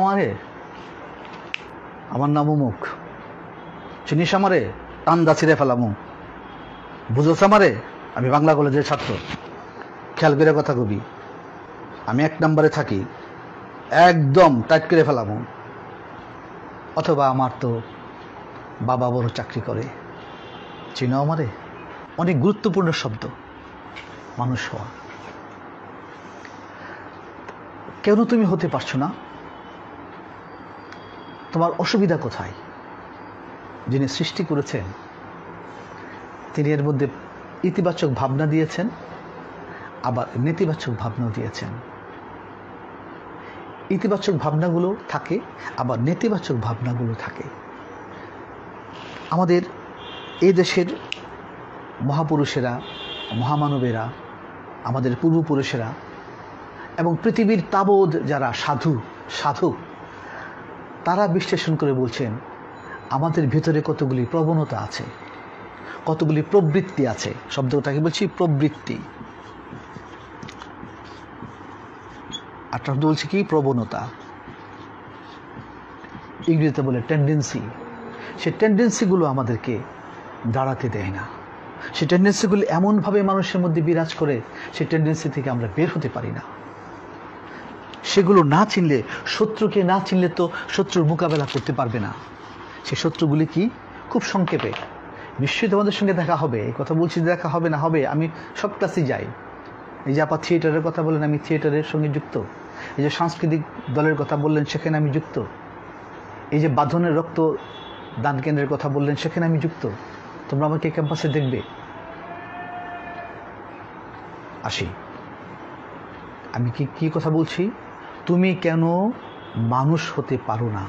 আমারে, আমার নাম অমুক, চিনিস আমারে, টান দা ছিঁড়ে ফেলামু, বুঝোস আমারে, আমি বাংলা কলেজের ছাত্র, খেয়াল করে কথা কবি, আমি 1 নম্বরে থাকি, একদম টাইট করে ফেলামু। অথবা আমার তো বাবা বড় চাকরি করে, চিনো আমারে। অনেক গুরুত্বপূর্ণ শব্দ মানুষ হওয়া। কেন তুমি হতে পারছো না? তোমার অসুবিধা কোথায়? যিনি সৃষ্টি করেছেন তিনি এর মধ্যে ইতিবাচক ভাবনা দিয়েছেন, আবার নেতিবাচক ভাবনাও দিয়েছেন। ইতিবাচক ভাবনাগুলো থাকে, আবার নেতিবাচক ভাবনাগুলো থাকে। আমাদের এই দেশের মহাপুরুষেরা, মহামানবেরা, আমাদের পূর্বপুরুষেরা এবং পৃথিবীর তাবৎ যারা সাধু তারা বিশ্লেষণ করে বলছেন আমাদের ভিতরে কতগুলি প্রবণতা আছে, কতগুলি প্রবৃত্তি আছে। শব্দটাকে বলছি প্রবৃত্তি, আর শব্দ বলছি কি প্রবণতা, ইংরেজিতে বলে টেন্ডেন্সি। সেই টেন্ডেন্সিগুলো আমাদেরকে দাঁড়াতে দেয় না। সেই টেন্ডেন্সিগুলো এমনভাবে মানুষের মধ্যে বিরাজ করে, সেই টেন্ডেন্সি থেকে আমরা বের হতে পারি না। সেগুলো না চিনলে, শত্রুকে না চিনলে তো শত্রুর মোকাবেলা করতে পারবে না। সেই শত্রুগুলি কি? খুব সংক্ষেপে, নিশ্চয়ই তোমাদের সঙ্গে দেখা হবে, এই কথা বলছি, দেখা হবে না হবে, আমি সব ক্লাসে যাই। এই যে আপা থিয়েটারের কথা বললেন, আমি থিয়েটারের সঙ্গে যুক্ত। এই যে সাংস্কৃতিক দলের কথা বললেন, সেখানে আমি যুক্ত। এই যে বাঁধনের রক্ত দান কেন্দ্রের কথা বললেন, সেখানে আমি যুক্ত। তোমরা আমাকে ক্যাম্পাসে দেখবে। আসি, আমি কি কথা বলছি? তুমি কেন মানুষ হতে পারো না?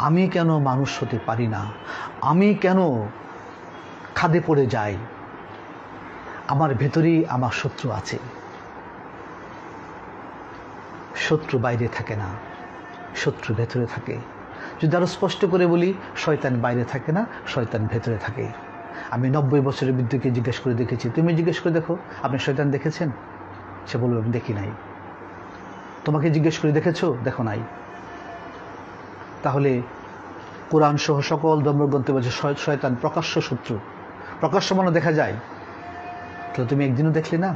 আমি কেন মানুষ হতে পারি না? আমি কেন খাদে পড়ে যাই? আমার ভেতরেই আমার শত্রু আছে। শত্রু বাইরে থাকে না, শত্রু ভেতরে থাকে। যদি আরো স্পষ্ট করে বলি, শয়তান বাইরে থাকে না, শয়তান ভেতরে থাকে। আমি 90 বছরের বৃদ্ধকে জিজ্ঞেস করে দেখেছি, তুমি জিজ্ঞেস করে দেখো আপনি শয়তান দেখেছেন? সে বলবে আমি দেখি নাই। তোমাকে জিজ্ঞেস করে দেখেছো? দেখো নাই। তাহলে কোরআন সহ সকল ধর্মগ্রন্থে বলছে শয়তান প্রকাশ্য শত্রু, প্রকাশ্য মনে দেখা যায়। তো তুমি একদিনও দেখলে না?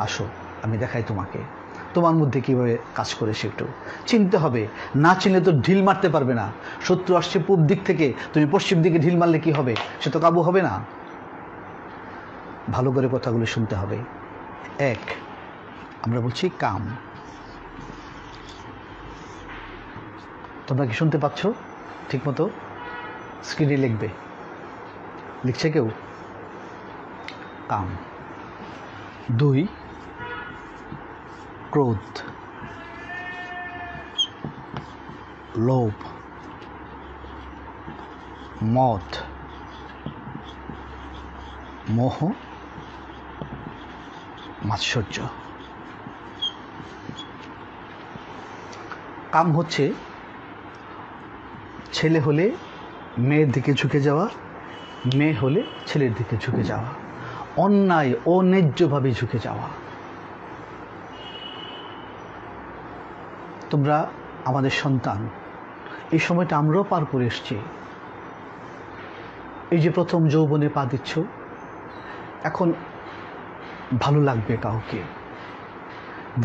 আসো আমি দেখাই তোমাকে, তোমার মধ্যে কিভাবে কাজ করে সে একটু চিনতে হবে। না চিনলে তো ঢিল মারতে পারবে না। শত্রু আসছে পূব দিক থেকে, তুমি পশ্চিম দিকে ঢিল মারলে কি হবে? সে তো কাবু হবে না। ভালো করে কথাগুলো শুনতে হবে। এক, আমরা বলছি কাম। তোমরা কি শুনতে পাচ্ছ ঠিক মতো? স্ক্রিনে লিখবে, লিখছে কেউ? কাম। 2, ক্রোধ, লোভ, মদ, মোহ, মাৎসর্য। কাম হচ্ছে ছেলে হলে মেয়ের দিকে ঝুঁকে যাওয়া, মেয়ে হলে ছেলের দিকে ঝুঁকে যাওয়া, অন্যায় অন্যায্যভাবে ঝুঁকে যাওয়া। তোমরা আমাদের সন্তান, এই সময়টা আমরাও পার করে এসছি। এই যে প্রথম যৌবনে পা দিচ্ছ, এখন ভালো লাগবে কাউকে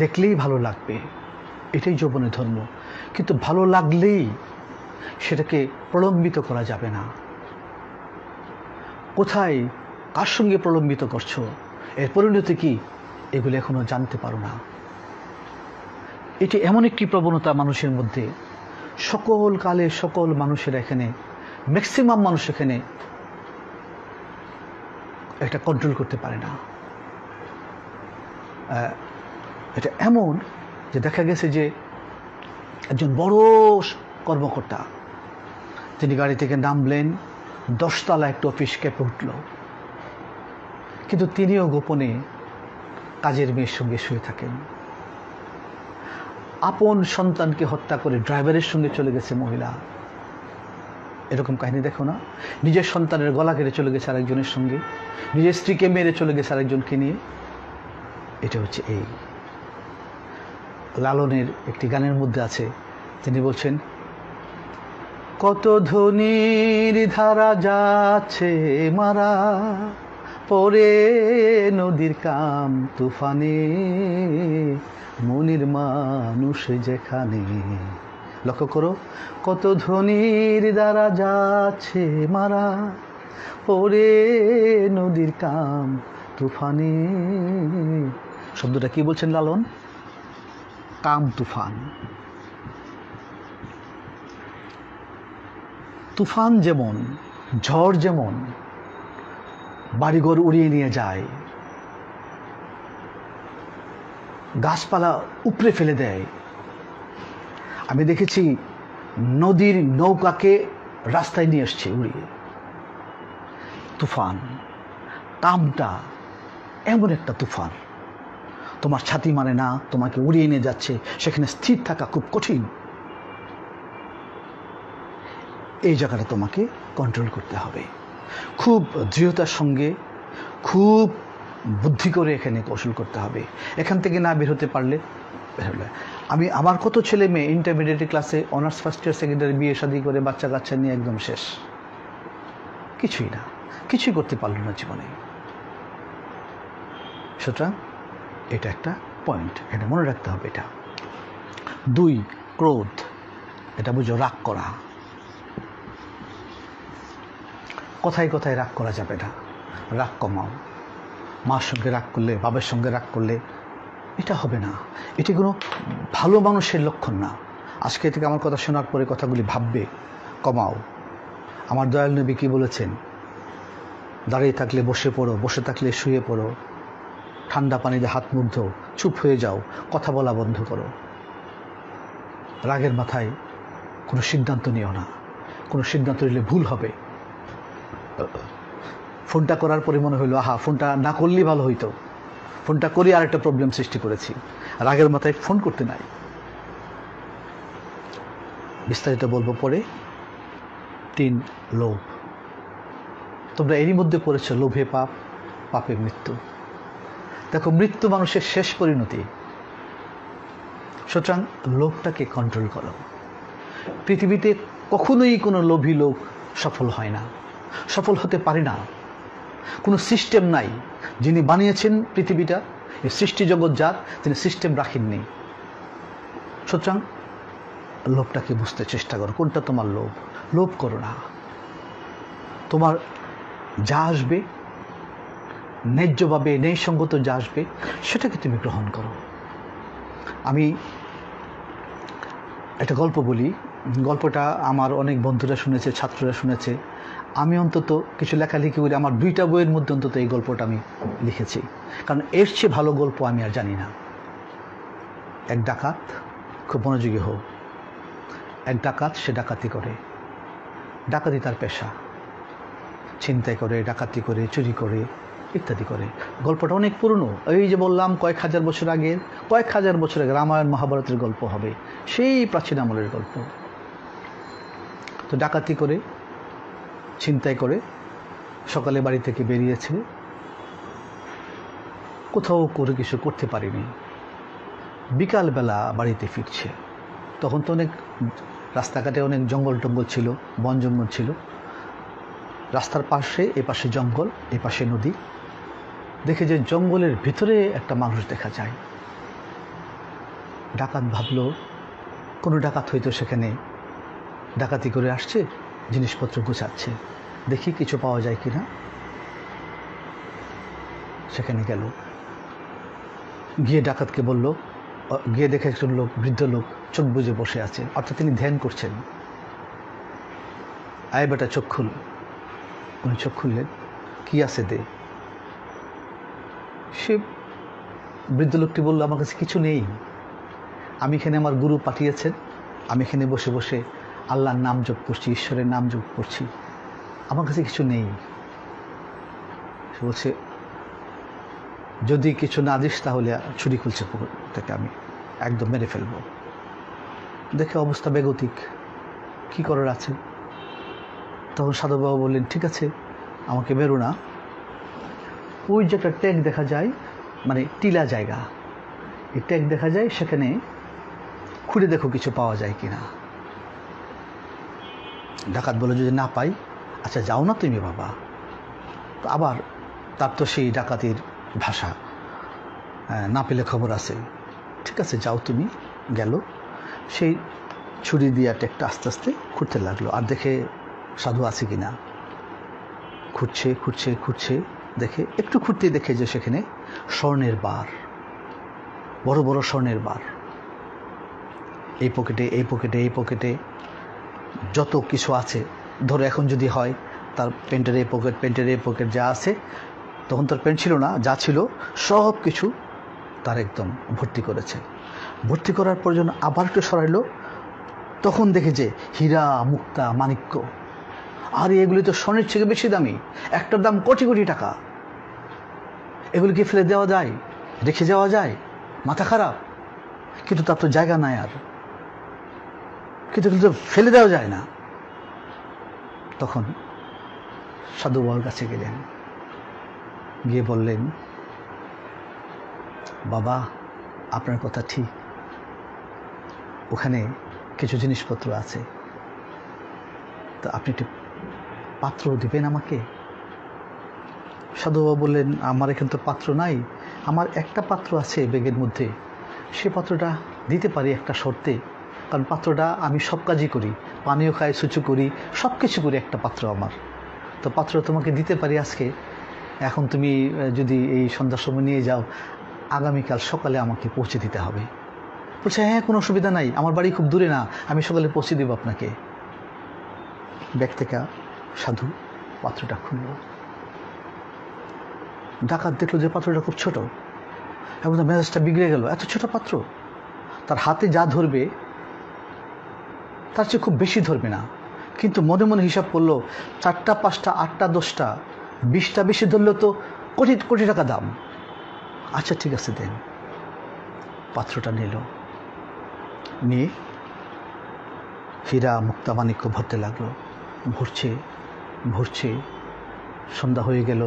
দেখলেই ভালো লাগবে, এটাই যৌবনের ধর্ম। কিন্তু ভালো লাগলেই সেটাকে প্রলম্বিত করা যাবে না। কোথায় কার সঙ্গে প্রলম্বিত করছো, এর পরিণতি কি, এগুলো এখনো জানতে পারো না। এটি এমন একটি প্রবণতা মানুষের মধ্যে, সকল কালে সকল মানুষের এখানে, ম্যাক্সিমাম মানুষ এখানে এটা কন্ট্রোল করতে পারে না। এটা এমন যে দেখা গেছে যে একজন বড় কর্মকর্তা, তিনি গাড়ি থেকে নামলেন, 10 তলা একটা অফিস কেঁপে উঠল, কিন্তু তিনিও গোপনে কাজের মেয়ের সঙ্গে শুয়ে থাকেন। আপন সন্তানকে হত্যা করে ড্রাইভারের সঙ্গে চলে গেছে মহিলা। এরকম কাহিনী দেখো না? নিজের সন্তানের গলা কেটে চলে গেছে আরেকজনের সঙ্গে, নিজের স্ত্রীকে মেরে চলে গেছে আরেকজনকে নিয়ে। এটা হচ্ছে এই লালনের একটি গানের মধ্যে আছে, তিনি বলছেন, কত ধ্বনির ধারা যাচ্ছে মারা, পরে নদীর কাম তুফানে, মনির মানুষ যেখানে। লক্ষ্য করো, কত ধ্বনির দ্বারা যাচ্ছে মারা, পরে নদীর কাম তুফানে। শব্দটা কি বলছেন লালন? কাম তুফান। তুফান যেমন, ঝড় যেমন বাড়িঘর উড়িয়ে নিয়ে যায়, গাছপালা উপড়ে ফেলে দেয়, আমি দেখেছি নদীর নৌকাকে রাস্তায় নিয়ে এসছে উড়িয়ে। তুফান, কামটা এমন একটা তুফান, তোমার ছাতি মানে না, তোমাকে উড়িয়ে নিয়ে যাচ্ছে, সেখানে স্থির থাকা খুব কঠিন। এই জায়গাটা তোমাকে কন্ট্রোল করতে হবে, খুব দৃঢ়তার সঙ্গে, খুব বুদ্ধি করে এখানে কৌশল করতে হবে। এখান থেকে না বের হতে পারলে আমি আমার কত ছেলে মেয়ে ইন্টারমিডিয়েট ক্লাসে honours first year second year বিয়ে শাদী করে বাচ্চা কাচ্চা নিয়ে একদম শেষ, কিছুই না, কিছুই করতে পারলো না জীবনে। সুতরাং এটা একটা পয়েন্ট, এটা মনে রাখতে হবে। এটা 2, ক্রোধ। এটা বুঝো, রাগ করা। কথায় কথায় রাগ করা যাবে না, রাগ কমাও। মার সঙ্গে রাগ করলে, বাবার সঙ্গে রাগ করলে এটা হবে না, এটি কোনো ভালো মানুষের লক্ষণ না। আজকে থেকে আমার কথা শোনার পরে কথাগুলি ভাববে, কমাও। আমার দয়াল নবী কি বলেছেন? দাঁড়িয়ে থাকলে বসে পড়ো, বসে থাকলে শুয়ে পড়ো, ঠান্ডা পানিতে হাত মুখ ধো, চুপ হয়ে যাও, কথা বলা বন্ধ করো। রাগের মাথায় কোনো সিদ্ধান্ত নিও না, কোনো সিদ্ধান্ত নিলে ভুল হবে। ফোনটা করার পরে মনে হইলো, আহা, ফোনটা না করলেই ভালো হইতো, ফোনটা করি আর একটা প্রবলেম সৃষ্টি করেছি। রাগের মাথায় ফোন করতে নাই। বিস্তারিত বলবো পরে। 3, লোভ। তোমরা এরই মধ্যে পড়েছ, লোভে পাপ, পাপে মৃত্যু। দেখো, মৃত্যু মানুষের শেষ পরিণতি। সুতরাং লোভটাকে কন্ট্রোল করো। পৃথিবীতে কখনোই কোনো লোভী লোক সফল হয় না, সফল হতে পারে না। কোনো সিস্টেম নাই। যিনি বানিয়েছেন পৃথিবীটা, এই সৃষ্টি জগৎ যার, তিনি সিস্টেম রাখেননি। সুতরাং লোভটাকে বুঝতে চেষ্টা করো, কোনটা তোমার লোভ। লোভ করো না। তোমার যা আসবে, ন্যায্যভাবে ন্যায়সঙ্গত যা আসবে, সেটাকে তুমি গ্রহণ করো। আমি একটা গল্প বলি। গল্পটা আমার অনেক বন্ধুরা শুনেছে, ছাত্ররা শুনেছে। আমি অন্তত কিছু লেখালেখি করি, আমার 2টা বইয়ের মধ্যে অন্তত এই গল্পটা আমি লিখেছি, কারণ এর চেয়ে ভালো গল্প আমি আর জানি না। এক ডাকাত, খুব মনোযোগী হোক। এক ডাকাত, সে ডাকাতি করে, ডাকাতি তার পেশা, ছিনতাই করে, ডাকাতি করে, চুরি করে, ইত্যাদি করে। গল্পটা অনেক পুরনো, এই যে বললাম কয়েক হাজার বছর আগের, রামায়ণ মহাভারতের গল্প হবে, সেই প্রাচীন আমলের গল্প। তো ডাকাতি করে, ছিনতাই করে, সকালে বাড়ি থেকে বেরিয়েছে, কোথাও করে কিছু করতে পারেনি। বিকালবেলা বাড়িতে ফিরছে, তখন তো অনেক রাস্তাঘাটে অনেক জঙ্গল টঙ্গল ছিল, বন জঙ্গল ছিল। রাস্তার পাশে, এ পাশে জঙ্গল, এ পাশে নদী। দেখে যে জঙ্গলের ভিতরে একটা মানুষ দেখা যায়। ডাকাত ভাবলো কোনো ডাকাত হয়তো সেখানে ডাকাতি করে আসছে, জিনিসপত্র গুছাচ্ছে, দেখি কিছু পাওয়া যায় কিনা। সেখানে গেল, গিয়ে ডাকাতকে বলল, গিয়ে দেখে একজন লোক, বৃদ্ধ লোক, চোখ বুজে বসে আছে, অর্থাৎ তিনি ধ্যান করছেন। আয় বেটা, চোখ খুল। উনি চোখ খুললেন, কি আছে দে। সে বৃদ্ধ লোকটি বলল, আমার কাছে কিছু নেই, আমি এখানে আমার গুরু পাঠিয়েছেন, আমি এখানে বসে বসে আল্লাহর নাম জপ করছি, ঈশ্বরের নাম জপ করছি, আমার কাছে কিছু নেই। সে বলছে, যদি কিছু না দিস তাহলে ছুরি খুলছে পুকুর থেকে, আমি একদম মেরে ফেলবো। দেখে অবস্থা বেগতিক, কি করার আছে। তখন সাধুবাবু বললেন, ঠিক আছে, আমাকে মেরো না। ওই যে একটা ট্যাঙ্ক দেখা যায়, মানে টিলা জায়গা, এই ট্যাঙ্ক দেখা যায়, সেখানে খুঁড়ে দেখো কিছু পাওয়া যায় কিনা। ডাকাত বলে যদি না পাই, আচ্ছা যাও না তুমি বাবা। তো আবার তার তো সেই ডাকাতির ভাষা, না পেলে খবর আছে, ঠিক আছে যাও তুমি। গেল, সেই ছুরি দিয়ে একটা আস্তে আস্তে খুঁড়তে লাগলো, আর দেখে সাধু আছে কিনা। খুঁড়ছে খুঁড়ছে খুঁড়ছে, দেখে একটু খুঁড়তেই দেখে যে সেখানে স্বর্ণের বার, বড় বড় স্বর্ণের বার, এই পকেটে এই পকেটে এই পকেটে যত কিছু আছে। ধরো এখন যদি হয় তার প্যান্টের এই পকেট, প্যান্টের এই পকেট যা আছে, তখন তার প্যান্ট ছিল না, যা ছিল সব কিছু তার একদম ভর্তি করেছে। ভর্তি করার পর যখন আবার একটু সরাইলো, তখন দেখে যে হীরা মুক্তা মাণিক্য, আর এগুলি তো স্বর্ণের থেকে বেশি দামি, একটার দাম কোটি কোটি টাকা। এগুলিকে ফেলে দেওয়া যায়, রেখে যাওয়া যায়? মাথা খারাপ। কিন্তু তার তো জায়গা নাই আর, কিন্তু ফেলে দেওয়া যায় না। তখন সাধু বাবার কাছে গেলেন, গিয়ে বললেন, বাবা আপনার কথা ঠিক, ওখানে কিছু জিনিসপত্র আছে, তো আপনি একটু পাত্র দিবেন আমাকে? সাধু বাবা বললেন, আমার এখানে তো পাত্র নাই, আমার একটা পাত্র আছে ব্যাগের মধ্যে, সে পাত্রটা দিতে পারি একটা শর্তে, কারণ পাত্রটা আমি সব কাজই করি, পানীয় খাই, সুচু করি, সব কিছু করি, একটা পাত্র আমার, তো পাত্র তোমাকে দিতে পারি আজকে। এখন তুমি যদি এই সন্ধ্যার সময় নিয়ে যাও, আগামীকাল সকালে আমাকে পৌঁছে দিতে হবে। বলছে, হ্যাঁ কোনো অসুবিধা নাই, আমার বাড়ি খুব দূরে না, আমি সকালে পৌঁছে দেবো আপনাকে। ব্যাগ থেকে সাধু পাত্রটা খুলল। ডাকাত দেখলো যে পাত্রটা খুব ছোট, এবং তার মেজাজটা বিগড়ে গেল, এত ছোট পাত্র, তার হাতে যা ধরবে তার চেয়ে খুব বেশি ধরবে না, কিন্তু মনে মনে হিসাব করলো, 4টা 5টা 8টা 10টা 20টা বেশি ধরলেও তো কোটি কোটি টাকা দাম। আচ্ছা ঠিক আছে দেন। পাত্রটা নিল, নিয়ে হীরা মুক্তা মাণিক্য ভরতে লাগলো। ভরছে ভরছে, সন্ধ্যা হয়ে গেল,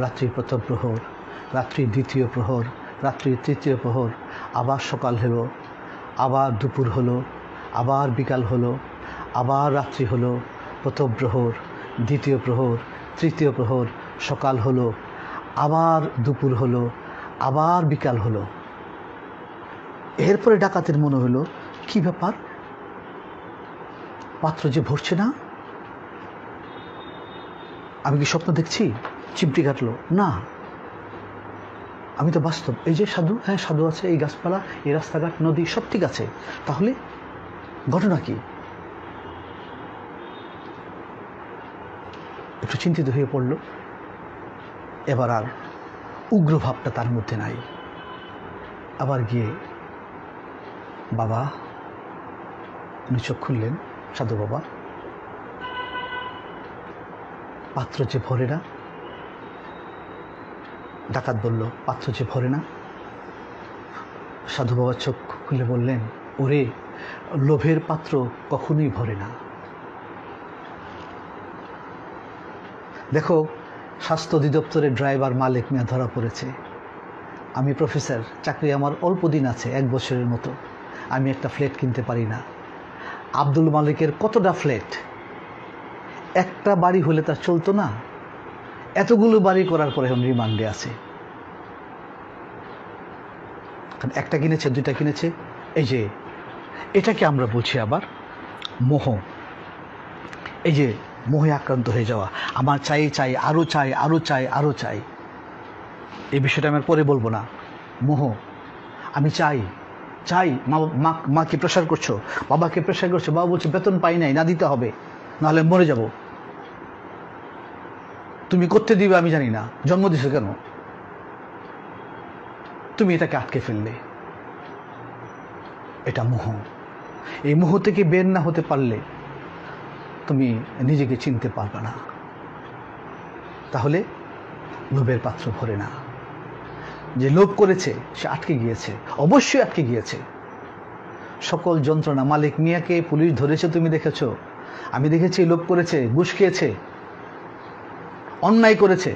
রাত্রির প্রথম প্রহর, রাত্রির দ্বিতীয় প্রহর, রাত্রির তৃতীয় প্রহর, আবার সকাল হলো, আবার দুপুর হলো, আবার বিকাল হলো, আবার রাত্রি হলো, প্রথম প্রহর, দ্বিতীয় প্রহর, তৃতীয় প্রহর, সকাল হলো, আবার দুপুর হলো, আবার বিকাল হলো। এরপরে ডাকাতের মনে হলো, কি ব্যাপার, পাত্র যে ভরছে না, আমি কি স্বপ্ন দেখছি? চিমটি কাটলো, না আমি তো বাস্তব, এই যে সাধু, হ্যাঁ সাধু আছে, এই গাছপালা, এই রাস্তাঘাট, নদী সব ঠিক আছে, তাহলে ঘটনা কি? একটু চিন্তিত হয়ে পড়ল। এবার আর উগ্র ভাবটা তার মধ্যে নাই। আবার গিয়ে বাবা, উনি চোখ খুললেন, সাধু বাবা, পাত্র যে ভরে না। ডাকাত বলল, পাত্র যে ভরে না। সাধু বাবা চোখ খুলে বললেন, ওরে, লোভের পাত্র কখনোই ভরে না। দেখো, স্বাস্থ্য অধিদপ্তরের ড্রাইভার মালিক মিয়া ধরা পড়েছে, আমি প্রফেসর, চাকরি আমার অল্প দিন আছে, 1 বছরের মতো, আমি একটা ফ্ল্যাট কিনতে পারি না। আব্দুল মালিকের কতটা ফ্ল্যাট, একটা বাড়ি হলে তার চলতো না, এতগুলো বাড়ি করার পরে এখন রিমান্ডে আছে। কারণ একটা কিনেছে, 2টা কিনেছে। এই যে এটাকে আমরা বলছি আবার মোহ। এই যে মোহে আক্রান্ত হয়ে যাওয়া, আমার চাই চাই, আরও চাই, আরও চাই, আরও চাই। এই বিষয়টা আমি পরে বলবো না। মোহ, আমি চাই চাই, মাকে প্রেশার করছো, বাবাকে প্রেশার করছো, বাবা বলছে বেতন পাই নাই, না দিতে হবে, নাহলে মরে যাব। তুমি করতে দিবে আমি জানি না, জন্ম দিছো কেন, তুমি এটাকে আটকে ফেললে। এটা মোহ। এই মোহ থেকে বের না হতে পারলে তুমি নিজেকে চিনতে পারবে না। তাহলে লোভের পাত্র ভরে না। যে লোভ করেছে সে আটকে গিয়েছে, অবশ্যই আটকে গিয়েছে। সকল যন্ত্রণা, মালিক মিয়াকে পুলিশ ধরেছে, তুমি দেখেছো, আমি দেখেছি, লোভ করেছে, ঘুষ খেয়েছে, অন্যায় করেছে,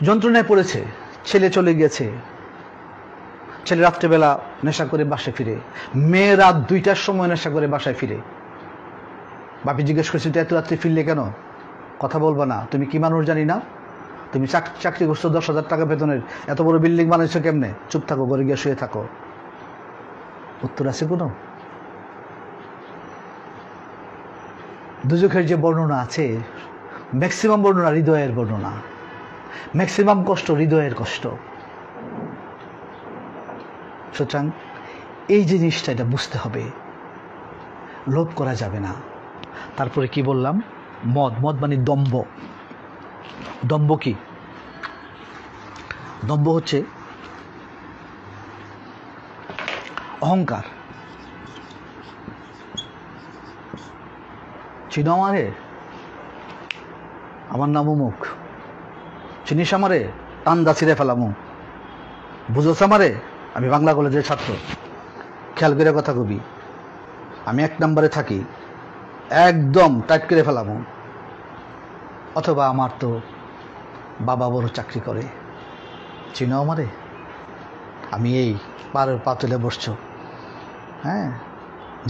যন্ত্রণায় পড়েছে, ছেলে চলে গেছে, ছেলে রাত্রেবেলা নেশা করে বাসায় ফিরে, মেয়ে রাত 2টার সময় নেশা করে বাসায় ফিরে। বাপি জিজ্ঞেস করছি তুই এত রাত্রে ফিরলে কেন? কথা বলবা না, তুমি কি মানুষ জানি না? তুমি চাকরি করছো 10,000 টাকা বেতনের, এত বড় বিল্ডিং বানাইছো কেমনে? চুপ থাকো, ঘরে গিয়ে শুয়ে থাকো। উত্তর আছে কোনো? দুজখের যে বর্ণনা আছে, ম্যাক্সিমাম বর্ণনা হৃদয়ের বর্ণনা, ম্যাক্সিমাম কষ্ট হৃদয়ের কষ্ট। সুতরাং এই জিনিসটা এটা বুঝতে হবে, লোভ করা যাবে না। তারপরে কি বললাম? মদ মানে দম্ভ। দম্ভ কি? দম্ভ হচ্ছে অহংকার। চিনো আমারে, আমার নাম অমুক। চিনিস আমারে, টান্দা ছিঁড়ে ফেলামু। বুঝোস আমারে, আমি বাংলা কলেজের ছাত্র। খেয়াল করে কথা কবি, আমি 1 নম্বরে থাকি, একদম টাইট করে ফেলামু। অথবা আমার তো বাবা বড় চাকরি করে। চিনো আমারে, আমি এই পাড়ের পাতলে বসছো, হ্যাঁ,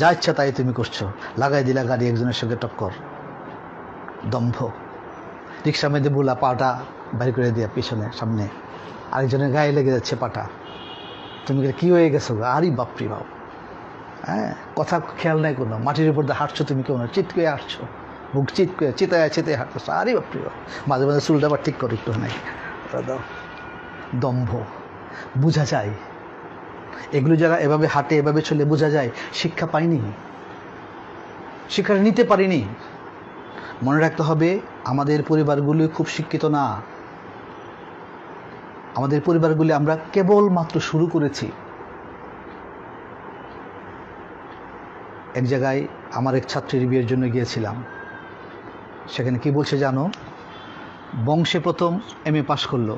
যা ইচ্ছা তাই তুমি করছো, লাগাই দিলা গাড়ি একজনের সঙ্গে টক্কর। দম্ভ। রিক্সা মেয়েদের বুলা পাটা বাইর করে দিয়া পিছনে সামনে, আরেকজনের গায়ে লেগে যাচ্ছে পাটা। তুমি কি হয়ে গেছো? আরে বাপরি বাপ, হ্যাঁ, কথা খেয়াল নাই কোনো, মাটির উপর দিয়ে হাঁটছো তুমি, কেমন চিৎকে হাঁটছো, বুক চিৎকে চিতায় হাঁটছো, আরে বাপরি বাপ। মাঝে মাঝে চুলটা আবার ঠিক করো একটু, নাই দাও। দম্ভ বোঝা যায়, এগুলো যারা এভাবে হাঁটে, এভাবে চলে, বোঝা যায় শিক্ষা পাইনি, শিক্ষা নিতে পারিনি। মনে রাখতে হবে আমাদের পরিবারগুলি খুব শিক্ষিত না। আমাদের পরিবারগুলি আমরা কেবল মাত্র শুরু করেছি। এক জায়গায় আমার এক ছাত্রীর বিয়ের জন্য গিয়েছিলাম, সেখানে কি বলছে জানো? বংশে প্রথম MA পাশ করলো,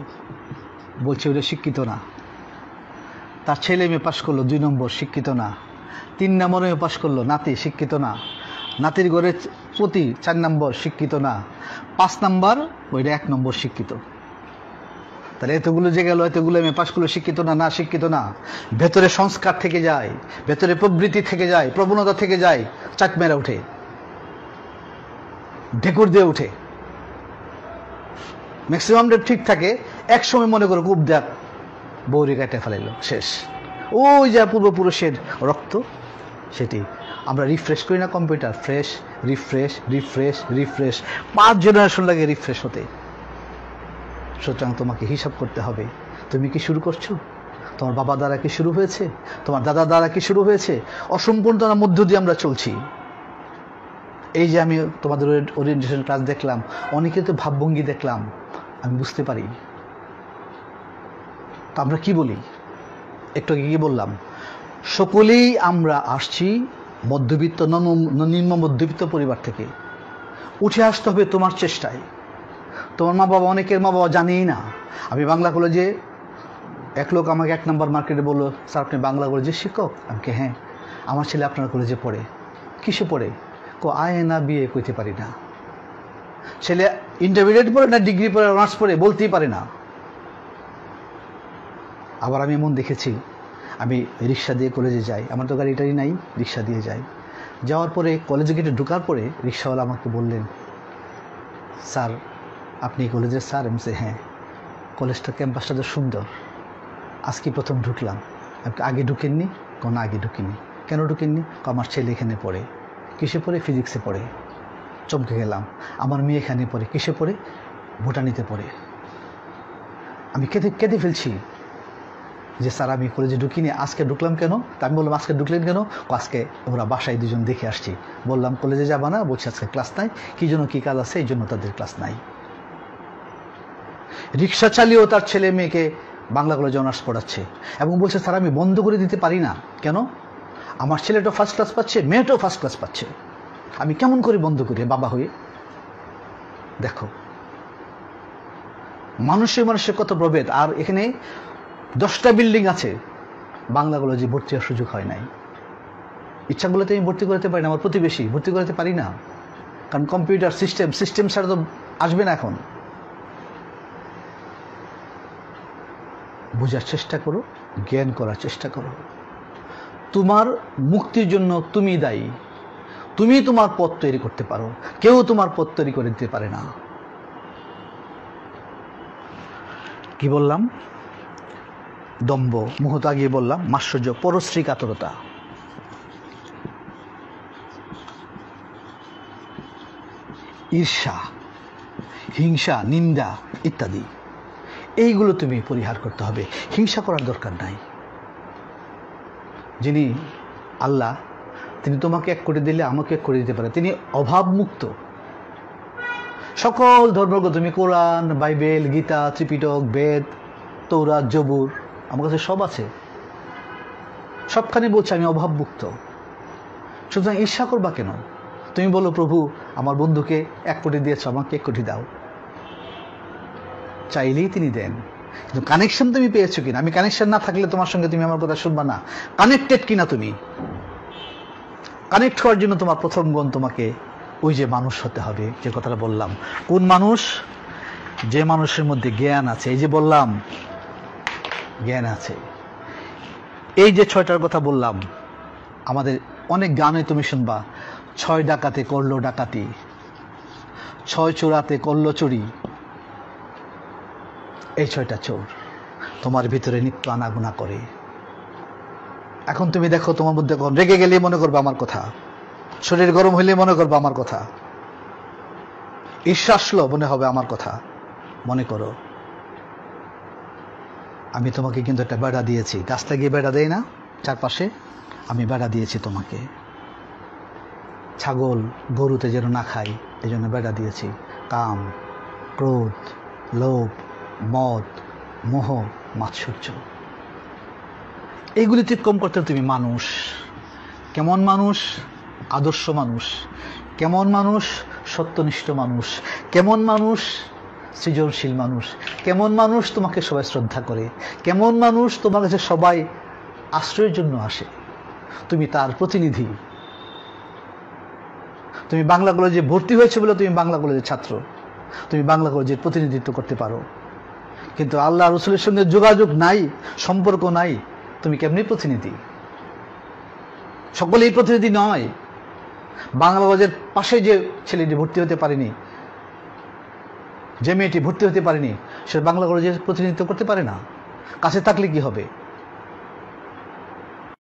বলছে ওটা শিক্ষিত না। তার ছেলে MA পাশ করলো 2 নম্বর, শিক্ষিত না। 3 নম্বর MA পাশ করলো, নাতি শিক্ষিত না। নাতির ঘরে প্রতি 4 নম্বর, শিক্ষিত না। 5 নম্বর ওইটা 1 নম্বর, শিক্ষিত। তাহলে এতগুলো যে গেল, এতগুলো MA পাশ করলো, শিক্ষিত না? না, শিক্ষিত না। ভেতরে সংস্কার থেকে যায়, ভেতরে প্রবৃত্তি থেকে যায়, প্রবণতা থেকে যায়, চাক মেরা উঠে, ঢেকুর দিয়ে উঠে। ম্যাক্সিমামটা ঠিক থাকে, এক সময় মনে করো কূপ দেখ বৌরি কাটে ফেলাইল, শেষ। ওই যা পূর্বপুরুষের রক্ত, সেটি আমরা রিফ্রেশ করি না computer, fresh refresh refresh refresh, 5 generation লাগে রিফ্রেশ হতে। সুতরাং তোমাকে হিসাব করতে হবে, তুমি কি শুরু করছো? তোমার বাবা দ্বারা কি শুরু হয়েছে? তোমার দাদা দ্বারা কি শুরু হয়েছে? অসম্পূর্ণতার মধ্য দিয়ে আমরা চলছি। এই যে আমি তোমাদের ওরিয়েন্টেশন ক্লাস দেখলাম, অনেকে তো ভাবভঙ্গি দেখলাম, আমি বুঝতে পারি। তো আমরা কি বলি? একটু আগে কি বললাম? সকলেই আমরা আসছি মধ্যবিত্ত, নিম্ন মধ্যবিত্ত পরিবার থেকে। উঠে আসতে হবে তোমার চেষ্টায়। তোমার মা বাবা, অনেকের মা বাবা জানেই না। আমি বাংলা কলেজে, এক লোক আমাকে 1 নম্বর মার্কেটে বললো, স্যার আপনি বাংলা কলেজের শিক্ষক? আমাকে হ্যাঁ। আমার ছেলে আপনার কলেজে পড়ে। কিসে পড়ে? আয় না বিয়ে কইতে পারি না। ছেলে ইন্টারমিডিয়েট পড়ে না ডিগ্রি পড়ে, অনার্স পড়ে, বলতেই পারে না। আবার আমি এমন দেখেছি, আমি রিক্সা দিয়ে কলেজে যাই, আমার তো গাড়িটাই নাই, রিক্সা দিয়ে যাই। যাওয়ার পরে কলেজে গেটে ঢোকার পরে রিক্সাওয়ালা আমাকে বললেন, স্যার আপনি কলেজের স্যার? আমি বলছি হ্যাঁ। কলেজটা, ক্যাম্পাসটা তো সুন্দর, আজকে প্রথম ঢুকলাম। আগে ঢুকেননি? কোনো আগে ঢুকিনি। কেন ঢুকেননি? আমার ছেলে এখানে পড়ে। কিসে পড়ে? ফিজিক্সে পড়ে। চমকে গেলাম। আমার মেয়ে এখানে পড়ে। কিসে পড়ে? ভুটানিতে পড়ে। আমি কেঁদে ফেলছি যে স্যার আমি কলেজে ঢুকিনি, আজকে ঢুকলাম কেন? তা আমি বললাম আজকে ঢুকলেন কেন? আজকে ওরা বাসায় 2জন দেখে আসছি। বললাম কলেজে যাবা না? বলছি আজকে ক্লাস নাই। কি জন্য, কি কাজ আছে? এই জন্য তাদের ক্লাস নাই। রিক্সা চালিয়েও তার ছেলে মেয়েকে বাংলা কলেজে অনার্স পড়াচ্ছে এবং বলছে স্যার আমি বন্ধ করে দিতে পারি না। কেন? আমার ছেলেটাও ফার্স্ট ক্লাস পাচ্ছে, মেয়েটাও ফার্স্ট ক্লাস পাচ্ছে, আমি কেমন করে বন্ধ করি বাবা হয়ে? দেখো মানুষের কত প্রভেদ। আর এখানে 10টা বিল্ডিং আছে, বাংলা কলেজে ভর্তি হওয়ার সুযোগ হয় নাই। ইচ্ছাগুলোতে আমি ভর্তি করতে পারি না, আমার প্রতিবেশী ভর্তি করতে পারি না, কারণ কম্পিউটার সিস্টেম ছাড়া তো আসবে না। এখন বোঝার চেষ্টা করো, জ্ঞান করার চেষ্টা করো। তোমার মুক্তির জন্য তুমি দায়ী। তুমি তোমার পথ তৈরি করতে পারো, কেউ তোমার পথ তৈরি করে দিতে পারে না। কি বললাম? দম্ভ, মুহূর্ত আগে বললাম মাৎসর্য, পরশ্রী কাতরতা, ঈর্ষা, হিংসা, নিন্দা ইত্যাদি, এইগুলো তুমি পরিহার করতে হবে। হিংসা করার দরকার নাই। যিনি আল্লাহ, তিনি তোমাকে 1 কোটি দিলে আমাকে 1 কোটি দিতে পারে। তিনি অভাবমুক্ত। সকল ধর্মগ্রন্থ, তুমি কোরআন, বাইবেল, গীতা, ত্রিপিটক, বেদ, তৌরাত, জবুর, আমার কাছে সব আছে, সবখানে বলছে আমি অভাবমুক্ত। সুতরাং ঈর্ষা করবা কেন? তুমি বলো প্রভু আমার বন্ধুকে 1 কোটি দিয়েছ, আমাকে 1 কোটি দাও। চাইলেই তিনি দেন, কিন্তু কানেকশন তুমি পেয়েছো কিনা? আমি কানেকশন না থাকলে তোমার সঙ্গে তুমি আমার কথা শুনবা না। কানেক্টেড কিনা তুমি? কানেক্ট হওয়ার জন্য তোমার প্রথম গুণ, তোমাকে ওই যে মানুষ হতে হবে, যে কথাটা বললাম। কোন মানুষ? যে মানুষের মধ্যে জ্ঞান আছে। এই যে বললাম জ্ঞান আছে। এই যে 6টার কথা বললাম, আমাদের অনেক গানে তুমি শুনবা 6 ডাকাতে করলো ডাকাতি, 6 চোরাতে করলো চুরি। এই 6টা চোর তোমার ভিতরে নিত্য আনাগোনা করে। এখন তুমি দেখো, তোমার মধ্যে রেগে গেলে মনে করবে আমার কথা, শরীর গরম হইলে মনে করবে আমার কথা, ঈর্ষা আসলো মনে হবে আমার কথা। মনে করো আমি তোমাকে কিন্তু একটা বেড়া দিয়েছি। রাস্তায় গিয়ে বেড়া দেয় না চারপাশে? আমি বেড়া দিয়েছি তোমাকে, ছাগল গরুতে যেন না খাই এই জন্য বেড়া দিয়েছি। কাম, ক্রোধ, লোভ, মদ, মোহ, মাৎসর্য, এইগুলি অতিক্রম করতে তুমি মানুষ। কেমন মানুষ? আদর্শ মানুষ। কেমন মানুষ? সত্যনিষ্ঠ মানুষ। কেমন মানুষ? সৃজনশীল মানুষ। কেমন মানুষ? তোমাকে সবাই শ্রদ্ধা করে। কেমন মানুষ? তোমার কাছে সবাই আশ্রয়ের জন্য আসে। তুমি তার প্রতিনিধি। তুমি বাংলা কলেজে ভর্তি হয়েছে বলে তুমি বাংলা কলেজের ছাত্র, তুমি বাংলা কলেজের প্রতিনিধিত্ব করতে পারো। কিন্তু আল্লাহ রসুলের সঙ্গে যোগাযোগ নাই, সম্পর্ক নাই, তুমি কেমনি প্রতিনিধি? সকলেই প্রতিনিধি নয়। বাংলা কলেজের পাশে যে ছেলেটি ভর্তি হতে পারেনি, যে মেয়েটি ভর্তি হতে পারেনি, সে বাংলা কলেজের প্রতিনিধিত্ব করতে পারে না। কাছে থাকলে কি হবে?